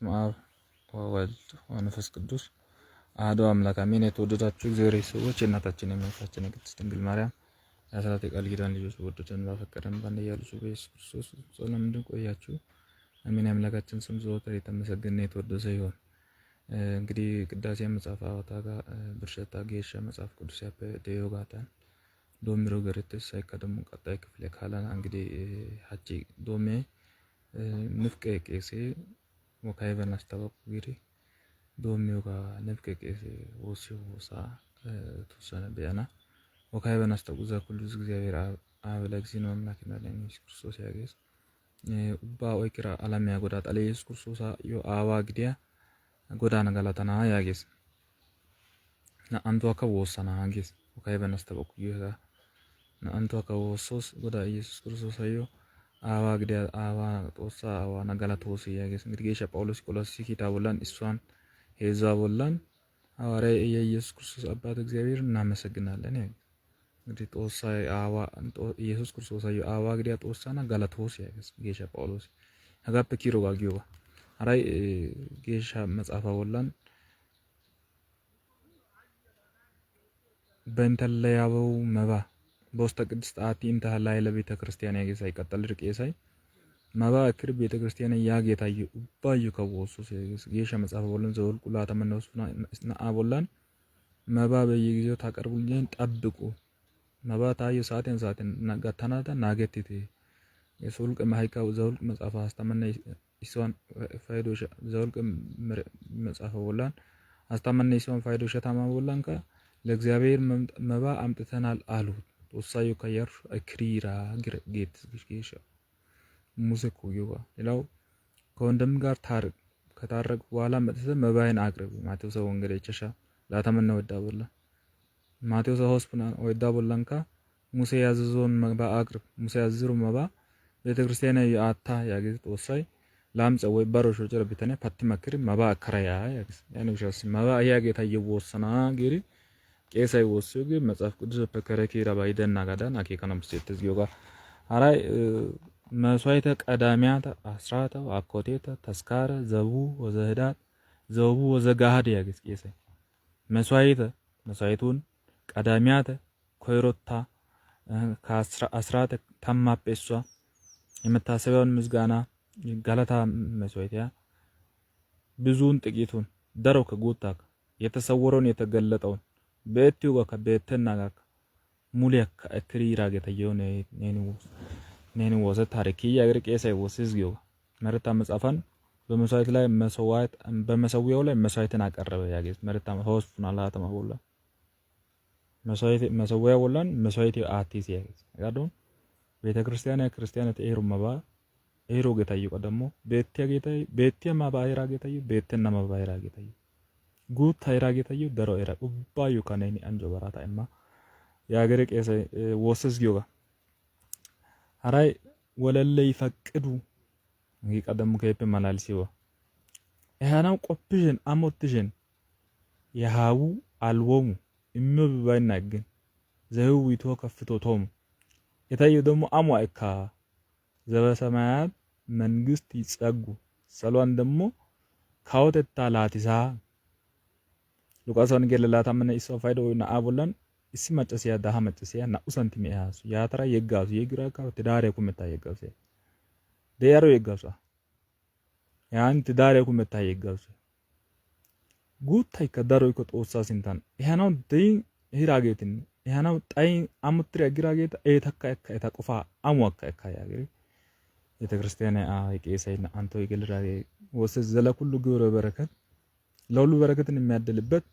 በስመ አብ ወወልድ ወመንፈስ ቅዱስ አሐዱ አምላክ አሜን። የተወደዳችሁ እግዚአብሔር ሰዎች የእናታችን የእመቤታችን የቅድስት ድንግል ማርያም የአስራት የቃል ኪዳን ልጆች ወዶትን ባፈቀረን ባንድያ ልጁ በኢየሱስ ክርስቶስ ጸሎም እንድንቆያችሁ አሜን። አምላካችን ስም ዘወትር የተመሰገነ የተወደሰ ይሁን። እንግዲህ ቅዳሴ መጽሐፍ አዋታጋ ብርሸታ ጌሻ መጽሐፍ ቅዱስ ያፈ ደዮጋታን ዶሚሮ ገርትስ ሳይቀደሙ ቀጣይ ክፍል ካላና እንግዲህ ሀጪ ዶሜ ንፍቀ ቄሴ ወካይ በናስተባቁ ግሪ ዶሚዮጋ ንፍቀ ቄሴ ወሲዮሳ ተሰነ በያና ወካይ በናስተቁ ዘኩሉ እግዚአብሔር አብለግሲ ነው አምላክና ለኢየሱስ ክርስቶስ ያገስ ኡባ ወይክራ አላሚያ ጎዳታ ለኢየሱስ ክርስቶስ ዮ አዋ ግዲያ ጎዳና ገላታና ያገስ ና አንቱ አከወሰና አንገስ ወካይ በናስተባቁ ይጋ ና አንቱ አከወሶስ ጎዳ ኢየሱስ ክርስቶስ አዮ አዋ ግዲያ አዋ ጦሳ አዋ ነጋላቶስ ያገስ እንግዲህ ጌሻ ጳውሎስ ቆሎሲ ኪታቡላን እሷን ሄዛ ቦላን አዋራ የኢየሱስ ክርስቶስ አባት እግዚአብሔር እናመሰግናለን። እንግዲህ ጦሳ አዋ ኢየሱስ ክርስቶስ አዩ አዋ ግዲያ ጦሳና ጋላቶስ ያገስ ጌሻ ጳውሎስ አጋፕ ኪሮ ጋጊዮ አራይ ጌሻ መጽሐፈ ቦላን በእንተለያበው መባ በውስተ ቅድስት አቲ እንተ ላይ ለቤተ ክርስቲያን ያገሳይ ቀጠል ድርቅ የሳይ መባ እክር ቤተ ክርስቲያን ያጌታዩ ባዩ ከወሱ ጌሻ መጽሐፈ ቦላን ዘወልቁ ላተመነሱ አቦላን መባ በየጊዜው ታቀርቡልኝ ጠብቁ መባ ታዩ ሰዓትን ናጋታናታ ናገቲቲ የሶልቅ ማይካው ዘወልቅ መጽሐፈ አስተመነ ይሷን ፋይዶሽ ዘወልቅ መጽሐፈ ቦላን አስተመነ ይሷን ፋይዶሽ ታማ ቦላን ካ ለእግዚአብሔር መባ አምጥተናል አሉ ወሳዩ ከየር አክሪራ ግርጌት ግሽጌሻ ሙዚኩ ይዋ ሌላው ከወንድም ጋር ታርቅ ከታረቅ በኋላ መጥተህ መባይን አቅርብ ማቴዎስ ወንጌል እጨሻ ላተመነ ወዳቦላ ማቴዎስ ሆስፒታል ወዳቦላንካ ሙሴ ያዘዞን መባ አቅርብ ሙሴ ያዘሩ መባ ቤተክርስቲያን ያታ ያገት ወሳይ ላምጸ ወይ ባሮሾ ጀረ ቢተነ ፓቲ መክሪ መባ አከራያ ያገስ ያነውሻስ መባ ያጌታ ይወሰና ግሪ ቄሳይ ወስግ መጽሐፍ ቅዱስ በከረኪ ራባይደና ጋዳን አኬካንም ስተት ዚዮጋ አራይ መስዋዕተ ቀዳሚያት አስራተ አኮቴተ ተስካረ ዘቡ ወዘህዳት ዘቡ ወዘጋሃድ ያገስ ቄሳይ መስዋዕቱን ቀዳሚያት ኮይሮታ ከአስራተ ተማጴሷ የመታሰቢያውን ምስጋና ጋላታ መስዋዕቲያ ብዙን ጥቂቱን ደረው ከጎታክ የተሰወረውን የተገለጠውን በእቲው ጋር ከበተና ጋር ሙሊያ ከክሪራ ገተየው ነኔ ወዘ ታሪክ ያገር ቄሳይ ወስዝጊዮ መረታ መጻፋን በመስዋዕት ላይ መስዋዕት በመሰዊያው ላይ መስዋዕትን አቀረበ ያገስ መረታ ሆስፒታል አላተማ ወላ መስዋዕት ወላን መስዋዕት አቲስ ያገስ ያዶን ቤተክርስቲያን ክርስቲያናት ኤሩ መባ ኤሩ ገታዩ ቀደሞ ቤትያ መባ ኤራ ገታዩ ቤትና መባ ኤራ ገታዩ ጉት ታይራጌታዩ ደሮ ኤራ ኡባዩ ካነኒ አንጆ በራታ እማ ያገረ ቄሰ ወስስ ጊዮጋ አራይ ወለለ ይፈቅዱ ይቀደሙ ከይፈ ማላልሲዋ ያናው ቆፕሽን አሞትሽን ያሃው አልወሙ እምብባይናገን ዘው ይቶ ከፍቶ ቶም የታዩ ደሞ አሟይካ ዘበሰማያት መንግስት ይጸጉ ሰሏን ደሞ ካውተታ ላቲሳ ሉቃስ ወንጌል ላታመነ ኢሶ ፋይዶ እና አቦላን እሲ ማጨሲያ ዳሃ ማጨሲያ ና ኡሳንቲም ያሱ ያትራ የጋሱ የግራካ ትዳሬ ኩመታ የጋሱ ደያሮ የጋሱ ያን ትዳሬ ኩመታ የጋሱ ጉታይ ከዳሮ ይኮ ጦሳ ሲንታን ይሄናው ደይ ሂራጌትን ይሄናው ጣይ አሙትሪ አግራጌት ኤታካ ኤታቆፋ አሟካ ያገሪ ቤተክርስቲያን የቄሳይና አንቶ ይገልራሬ ወሰ ዘለ ሁሉ ግብረ በረከት ለሁሉ በረከትን የሚያደልበት